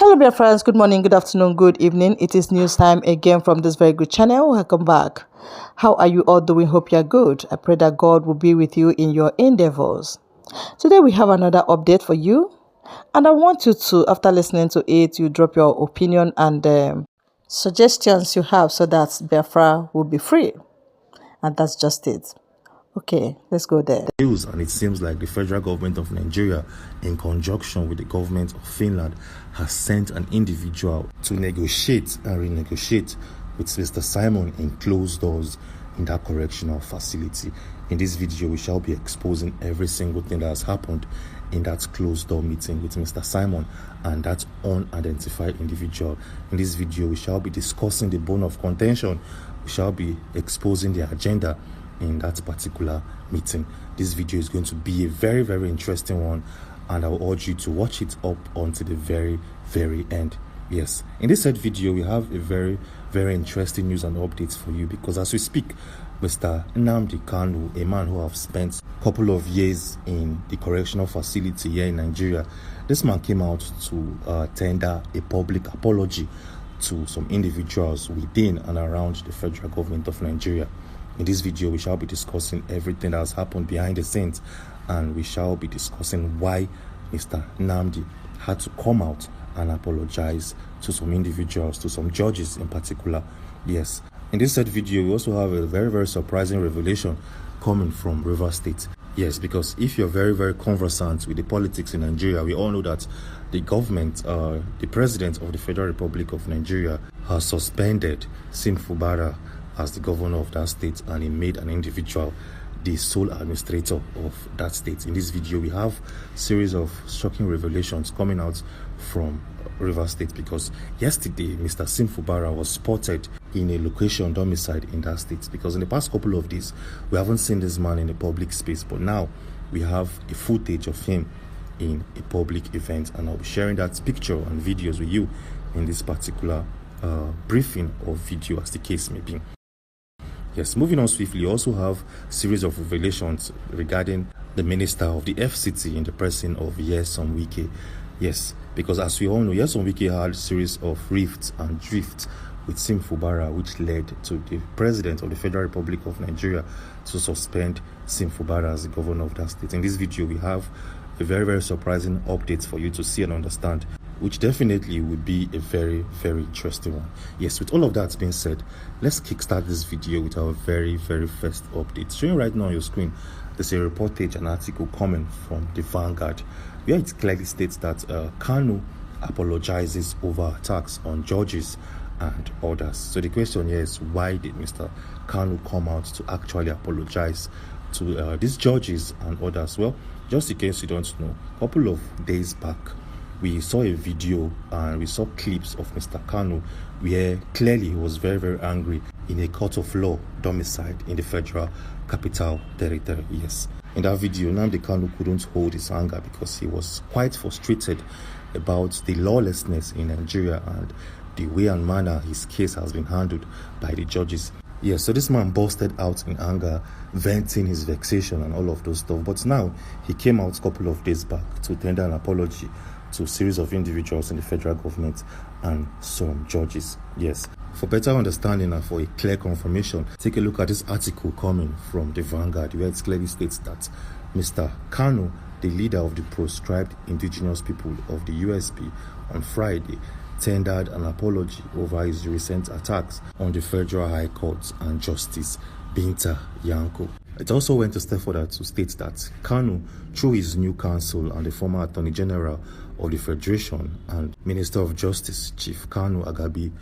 Hello, dear friends. Good morning, good afternoon, good evening. It is news time again from this very good channel. Welcome back. How are you all doing? Hope you're good. I pray that God will be with you in your endeavors. Today, we have another update for you. And I want you to, after listening to it, you drop your opinion and suggestions you have so that Biafra will be free. And that's just it. Okay, let's go there. And it seems like the federal government of Nigeria, in conjunction with the government of Finland, has sent an individual to negotiate and renegotiate with Mr. Simon in closed doors in that correctional facility. In this video, we shall be exposing every single thing that has happened in that closed door meeting with Mr. Simon and that unidentified individual. In this video, we shall be discussing the bone of contention. We shall be exposing the agenda in that particular meeting. This video is going to be a very, very interesting one, and I will urge you to watch it up until the very, very end. Yes, in this said video, we have a very, very interesting news and updates for you, because as we speak, Mr. Nnamdi Kanu, a man who have spent a couple of years in the correctional facility here in Nigeria, this man came out to tender a public apology to some individuals within and around the federal government of Nigeria. In this video, we shall be discussing everything that has happened behind the scenes, and we shall be discussing why Mr. Nnamdi had to come out and apologize to some individuals, to some judges in particular. Yes, in this said video, we also have a very, very surprising revelation coming from Rivers State. Yes, because if you're very, very conversant with the politics in Nigeria, we all know that the government, the president of the Federal Republic of Nigeria, has suspended Sim Fubara as the governor of that state, and he made an individual the sole administrator of that state. In this video, we have a series of shocking revelations coming out from Rivers State, because yesterday Mr. Sim Fubara was spotted in a location domiciled in that state, because in the past couple of days we haven't seen this man in the public space, but now we have a footage of him in a public event, and I'll be sharing that picture and videos with you in this particular briefing or video, as the case may be. Yes, moving on swiftly, we also have a series of revelations regarding the minister of the FCT in the person of Simon Wike. Yes, because as we all know, Simon Wike had a series of rifts and drifts with Sim Fubara, which led to the president of the Federal Republic of Nigeria to suspend Sim Fubara as the governor of that state. In this video, we have a very, very surprising update for you to see and understand, which definitely would be a very, very interesting one. Yes, with all of that being said, let's kickstart this video with our very, very first update. Showing right now on your screen, there's a reportage, an article coming from the Vanguard, where it clearly states that Kanu apologizes over attacks on judges and others. So the question here is, why did Mr. Kanu come out to actually apologize to these judges and others? Well, just in case you don't know, a couple of days back, we saw a video and we saw clips of Mr. Kanu where clearly he was very, very angry in a court of law domiciled in the Federal Capital Territory. Yes, in that video, Nnamdi Kanu couldn't hold his anger because he was quite frustrated about the lawlessness in Nigeria and the way and manner his case has been handled by the judges. Yes, so this man busted out in anger, venting his vexation and all of those stuff. But now he came out a couple of days back to tender an apology to a series of individuals in the federal government and some judges. Yes, for better understanding and for a clear confirmation, take a look at this article coming from the Vanguard, where it clearly states that Mr. Kanu, the leader of the proscribed indigenous people of the USP, on Friday tendered an apology over his recent attacks on the Federal High Court and Justice Binta Yanko. It also went a step further to state that Kanu, through his new counsel and the former Attorney General of the Federation and Minister of Justice, Chief Kanu Agabi,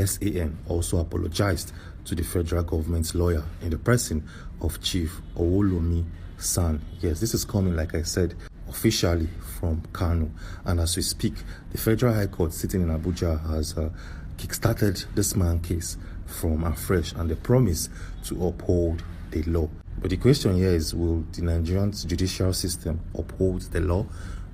SAN, also apologized to the federal government's lawyer in the person of Chief Owolomi San. Yes, this is coming, like I said, officially from Kanu. And as we speak, the Federal High Court sitting in Abuja has kickstarted this man's case from afresh, and they promise to uphold the law. But the question here is, will the Nigerian judicial system uphold the law?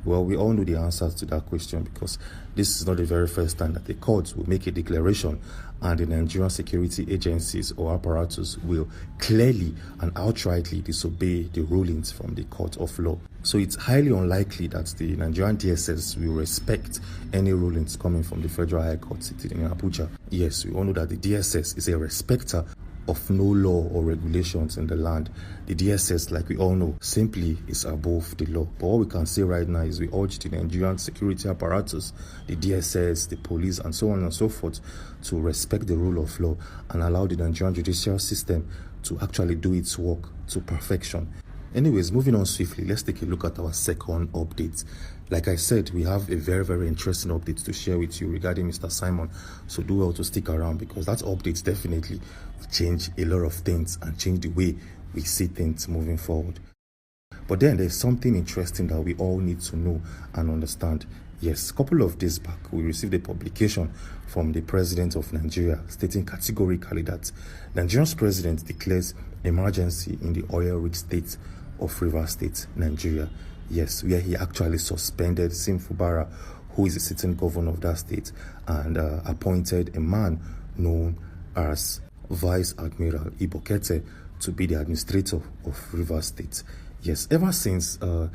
Well, we all know the answers to that question, because this is not the very first time that the court will make a declaration and the Nigerian security agencies or apparatus will clearly and outrightly disobey the rulings from the court of law. So it's highly unlikely that the Nigerian DSS will respect any rulings coming from the Federal High Court sitting in Abuja. Yes, we all know that the DSS is a respecter of no law or regulations in the land. The DSS, like we all know, simply is above the law. But what we can say right now is we urge the Nigerian security apparatus, the DSS, the police, and so on and so forth, to respect the rule of law and allow the Nigerian judicial system to actually do its work to perfection. Anyways, moving on swiftly, let's take a look at our second update. Like I said, we have a very, very interesting update to share with you regarding Mr. Simon. So do well to stick around, because that update definitely will change a lot of things and change the way we see things moving forward. But then there's something interesting that we all need to know and understand. Yes, a couple of days back, we received a publication from the president of Nigeria stating categorically that Nigeria's president declares emergency in the oil-rich state of Rivers State, Nigeria. Yes, where he actually suspended Sim Fubara, who is the sitting governor of that state, and appointed a man known as Vice Admiral Ibokete to be the administrator of Rivers State. Yes, ever since a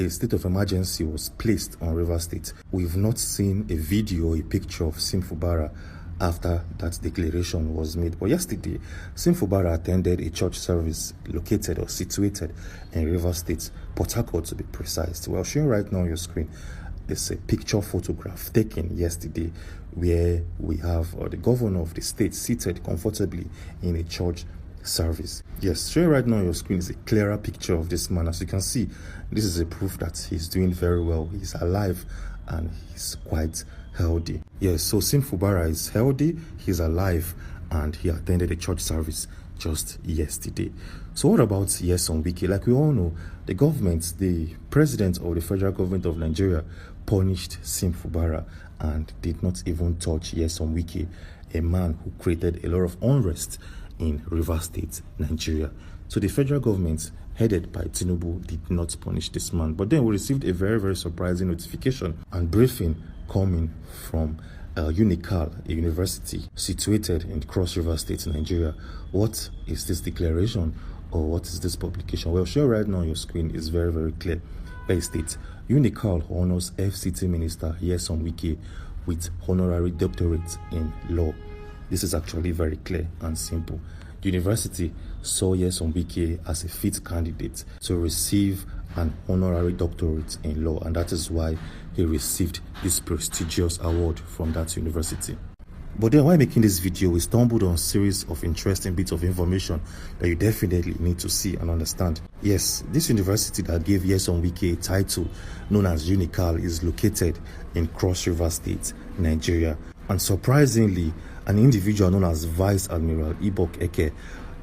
state of emergency was placed on Rivers State, we've not seen a video, a picture of Sim Fubara after that declaration was made. But yesterday, Sim Fubara attended a church service located or situated in Rivers State, Port Harcourt to be precise. Well, showing right now on your screen, there's a picture photograph taken yesterday where we have the governor of the state seated comfortably in a church service. Yes, showing right now on your screen is a clearer picture of this man. As you can see, this is a proof that he's doing very well. He's alive and he's quite healthy. Yes, so Sim Fubara is healthy, he's alive, and he attended a church service just yesterday. So what about Nyesom Wike? Like we all know, the government, the president of the federal government of Nigeria, punished Sim Fubara and did not even touch Nyesom Wike, a man who created a lot of unrest in Rivers State, Nigeria. So the federal government, headed by Tinubu, did not punish this man. But then we received a very, very surprising notification and briefing coming from Unical, a university situated in Cross River State, Nigeria. What is this declaration, or what is this publication? Well, sure, right now on your screen is very, very clear. It states, Unical honors FCT Minister Nyesom Wike with honorary doctorate in law. This is actually very clear and simple. The university saw Nyesom Wike as a fit candidate to receive an honorary doctorate in law, and that is why he received this prestigious award from that university. But then while making this video, we stumbled on a series of interesting bits of information that you definitely need to see and understand. Yes, this university that gave Nyesom Wike a title known as Unical is located in Cross River State, Nigeria. And surprisingly, an individual known as Vice Admiral Ibokete,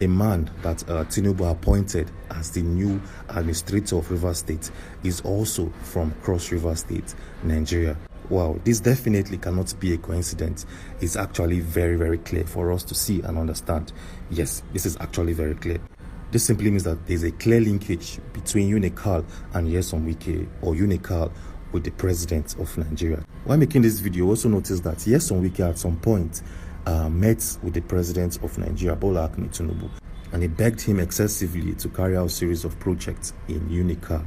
a man that Tinubu appointed as the new administrator of Rivers State, is also from Cross River State, Nigeria. Wow, this definitely cannot be a coincidence. It's actually very, very clear for us to see and understand. Yes, this is actually very clear. This simply means that there's a clear linkage between Unical and Nyesom Wike, or Unical with the president of Nigeria. While making this video, also notice that Nyesom Wike at some point met with the president of Nigeria, Bola Ahmed Tinubu, and he begged him excessively to carry out a series of projects in Unical.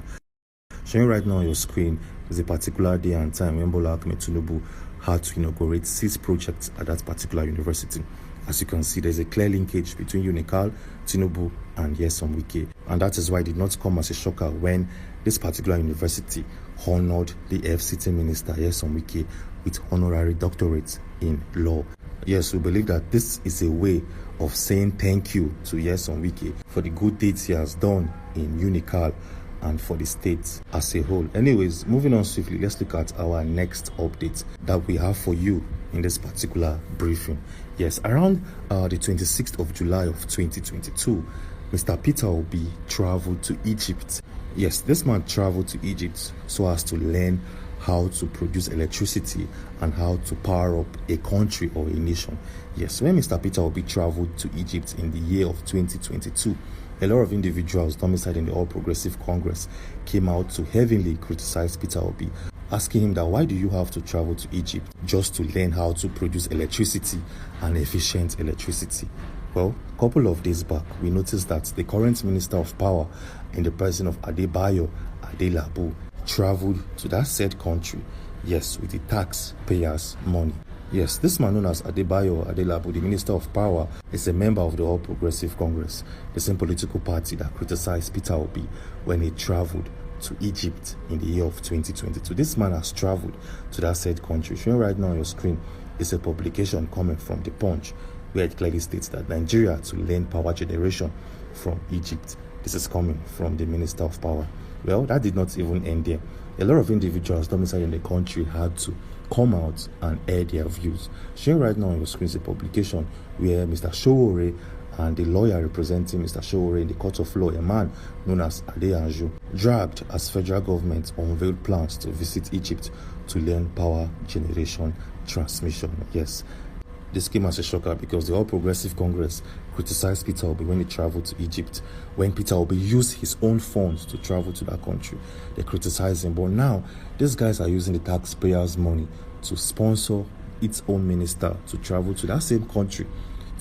Showing right now on your screen is a particular day and time when Bola Ahmed Tinubu had to inaugurate 6 projects at that particular university. As you can see, there's a clear linkage between Unical, Tinubu, and Nyesom Wike, and that is why it did not come as a shocker when this particular university honored the FCT minister Nyesom Wike with honorary doctorate in law. Yes, we believe that this is a way of saying thank you to Nyesom Wike for the good deeds he has done in Unical and for the state as a whole. Anyways, moving on swiftly, let's look at our next update that we have for you in this particular briefing. Yes, around the 26th of July of 2022, Mr. Peter Obi traveled to Egypt. Yes, this man traveled to Egypt so as to learn how to produce electricity and how to power up a country or a nation. Yes, when Mr. Peter Obi traveled to Egypt in the year of 2022, a lot of individuals domiciled in the All Progressive Congress came out to heavily criticize Peter Obi, asking him that why do you have to travel to Egypt just to learn how to produce electricity and efficient electricity? Well, a couple of days back, we noticed that the current Minister of Power in the person of Adebayo Adelabu traveled to that said country, yes, with the taxpayers' money. Yes, this man known as Adebayo Adelabu, the Minister of Power, is a member of the All Progressive Congress, the same political party that criticized Peter Obi when he traveled to Egypt in the year of 2022. This man has traveled to that said country. Showing right now on your screen is a publication coming from The Punch, where it clearly states that Nigeria to learn power generation from Egypt. This is coming from the Minister of Power. Well, that did not even end there. A lot of individuals domiciled in the country had to come out and air their views. Showing right now on your screen is a publication where Mr. Showore and the lawyer representing Mr. Showore in the court of law, a man known as Adeyanju, dragged as federal government unveiled plans to visit Egypt to learn power generation transmission. Yes, this came as a shocker because the All Progressive Congress criticized Peter Obi when he traveled to Egypt. When Peter Obi used his own funds to travel to that country, they criticized him. But now, these guys are using the taxpayers' money to sponsor its own minister to travel to that same country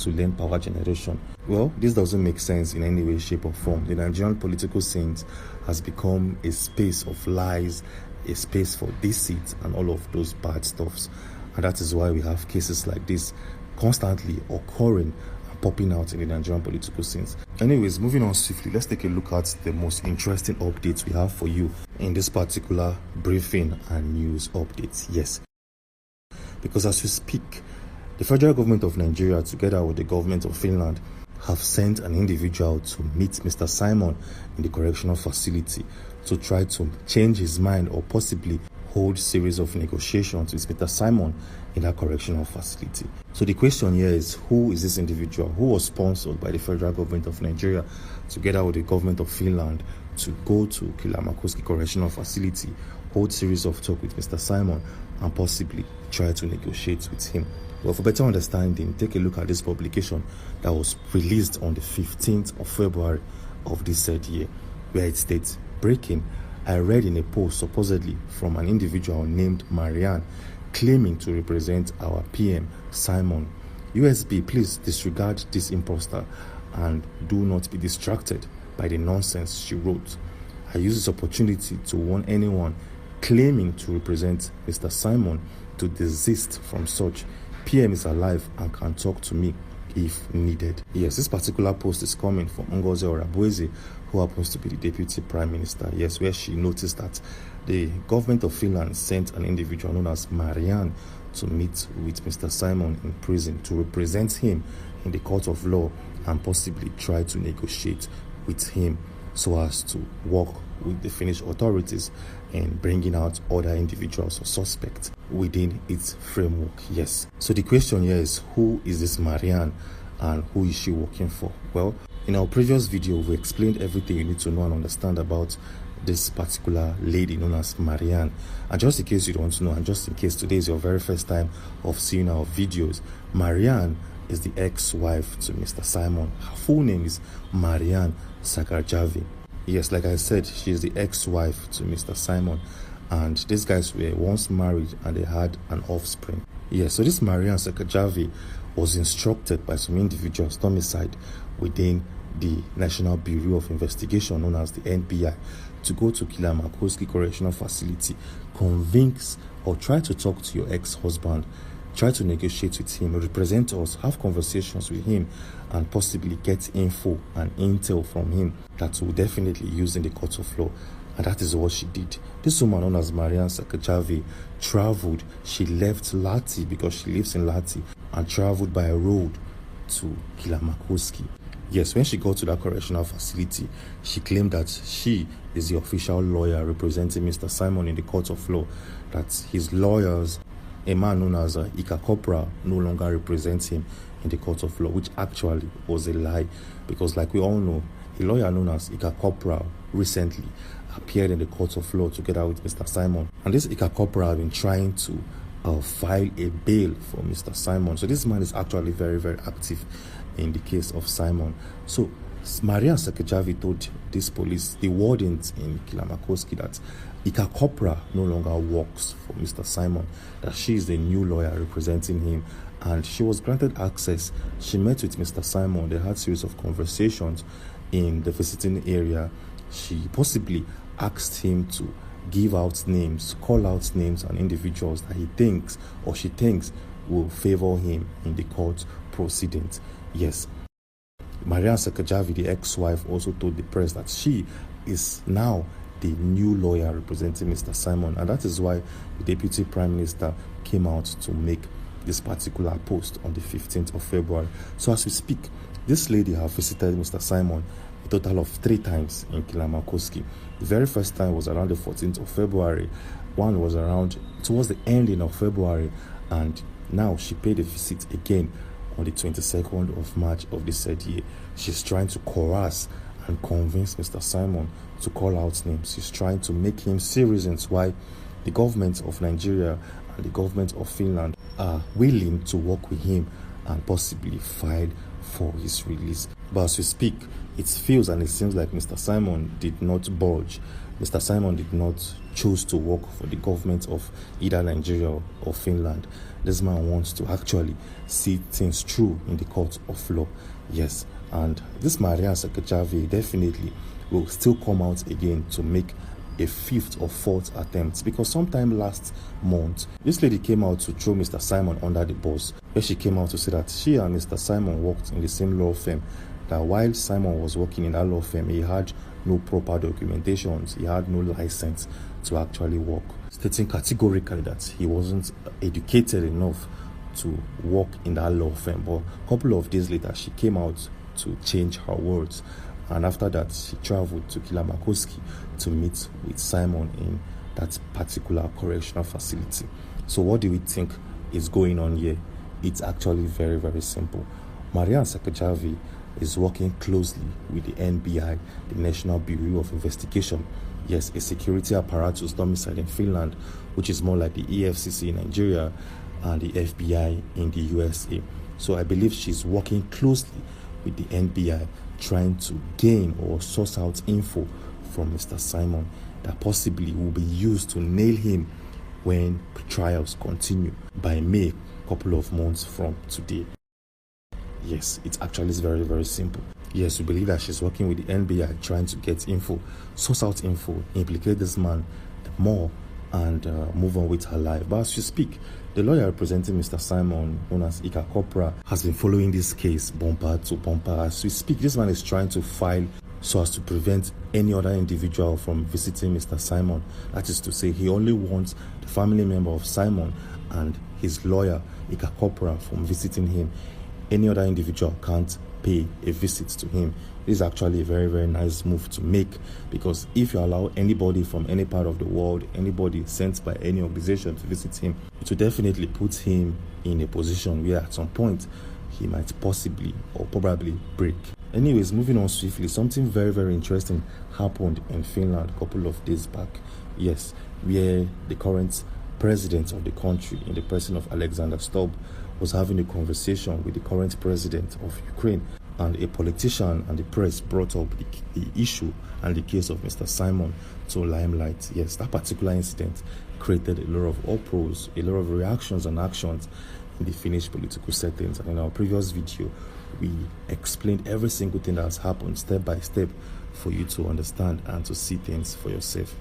to learn power generation. Well, this doesn't make sense in any way, shape, or form. The Nigerian political scene has become a space of lies, a space for deceit, and all of those bad stuffs. And that is why we have cases like this constantly occurring and popping out in the Nigerian political scenes. Anyways, moving on swiftly, let's take a look at the most interesting updates we have for you in this particular briefing and news updates. Yes, because as we speak, the federal government of Nigeria, together with the government of Finland, have sent an individual to meet Mr. Simon in the correctional facility to try to change his mind or possibly hold series of negotiations with Mr. Simon in that correctional facility. So the question here is, who is this individual who was sponsored by the federal government of Nigeria together with the government of Finland to go to Kilamakoski correctional facility, hold series of talk with Mr. Simon and possibly try to negotiate with him? Well, for better understanding, take a look at this publication that was released on the 15th of February of this said year, where it states, breaking, I read in a post supposedly from an individual named Marianne claiming to represent our PM, Simon. USB, please disregard this imposter and do not be distracted by the nonsense she wrote. I use this opportunity to warn anyone claiming to represent Mr. Simon to desist from such. PM is alive and can talk to me if needed. Yes, this particular post is coming from Ngozi Orabueze, who happens to be the Deputy Prime Minister. Yes, where she noticed that the government of Finland sent an individual known as Marianne to meet with Mr. Simon in prison to represent him in the court of law and possibly try to negotiate with him so as to work with the Finnish authorities in bringing out other individuals or suspects within its framework. Yes. So the question here is, who is this Marianne and who is she working for? Well, in our previous video, we explained everything you need to know and understand about this particular lady known as Marianne. And just in case you don't know, and just in case today is your very first time of seeing our videos, Marianne is the ex-wife to Mr. Simon. Her full name is Marianne Sakarjavi. Yes, like I said, she is the ex-wife to Mr. Simon, and these guys were once married and they had an offspring. Yes, so this Marianne Sakarjavi was instructed by some individuals domiciled within the National Bureau of Investigation, known as the NBI, to go to Kilamakoski Correctional Facility, convince or try to talk to your ex-husband, try to negotiate with him, represent us, have conversations with him, and possibly get info and intel from him that will definitely use in the court of law. And that is what she did. This woman known as Marianne Sakarjavi traveled. She left Lati because she lives in Lati and traveled by road to Kilamakoski. Yes, when she got to that correctional facility, she claimed that she is the official lawyer representing Mr. Simon in the court of law, that his lawyers, a man known as Ika Kopra, no longer represents him in the court of law, which actually was a lie, because like we all know, a lawyer known as Ika Kopra recently appeared in the court of law together with Mr. Simon. And this Ika Kopra have been trying to file a bail for Mr. Simon. So this man is actually very, very active in the case of Simon. So Maria Sekejavi told this police, the wardens in Kilamakoski, that Ika Kopra no longer works for Mr. Simon, that she is the new lawyer representing him, and she was granted access. She met with Mr. Simon. They had a series of conversations in the visiting area. She possibly asked him to give out names, call out names and individuals that he thinks or she thinks will favor him in the court proceedings. Yes, Maria Sekejavi, the ex-wife, also told the press that she is now the new lawyer representing Mr. Simon, and that is why the Deputy Prime Minister came out to make this particular post on the 15th of February. So as we speak, this lady has visited Mr. Simon a total of 3 times in Kilamakoski. The very first time was around the 14th of February. One was around towards the ending of February, and now she paid a visit again on the 22nd of March of this said year. She's trying to coerce and convince Mr. Simon to call out names. She's trying to make him see reasons why the government of Nigeria and the government of Finland are willing to work with him and possibly fight for his release. But as we speak, it feels and it seems like Mr. Simon did not budge. Mr. Simon did not choose to work for the government of either Nigeria or Finland. This man wants to actually see things through in the court of law. Yes, and this Maria Sekejavi definitely will still come out again to make a 5th or 4th attempt, because sometime last month this lady came out to throw Mr. Simon under the bus, where she came out to say that she and Mr. Simon worked in the same law firm, that while Simon was working in that law firm, he had no proper documentations, he had no license to actually work, stating categorically that he wasn't educated enough to work in that law firm. But a couple of days later, she came out to change her words, and after that, she traveled to Kilamakoski to meet with Simon in that particular correctional facility. So what do we think is going on here? It's actually very, very simple. Maria Sekejavi is working closely with the NBI, the National Bureau of Investigation. Yes, a security apparatus domiciled in Finland, which is more like the EFCC in Nigeria and the FBI in the USA. So I believe she's working closely with the NBI, trying to gain or source out info from Mr. Simon that possibly will be used to nail him when trials continue by May, a couple of months from today. Yes, it actually is very, very simple. Yes, we believe that she's working with the NBI, trying to get info, source out info, implicate this man more, and move on with her life. But as you speak, the lawyer representing Mr. Simon, known as Ika Kopra, has been following this case bumper to bumper. As we speak, this man is trying to file so as to prevent any other individual from visiting Mr. Simon. That is to say, he only wants the family member of Simon and his lawyer, Ika Kopra, from visiting him. Any other individual can't pay a visit to him. This is actually a very, very nice move to make, because if you allow anybody from any part of the world, anybody sent by any organization to visit him, it will definitely put him in a position where at some point he might possibly or probably break. Anyways, moving on swiftly, something very, very interesting happened in Finland a couple of days back. Yes, where the current president of the country, in the person of Alexander Stubb, was having a conversation with the current president of Ukraine, and a politician and the press brought up the issue and the case of Mr. Simon to limelight. Yes, that particular incident created a lot of uproars, a lot of reactions and actions in the Finnish political settings. And in our previous video, we explained every single thing that has happened step by step for you to understand and to see things for yourself.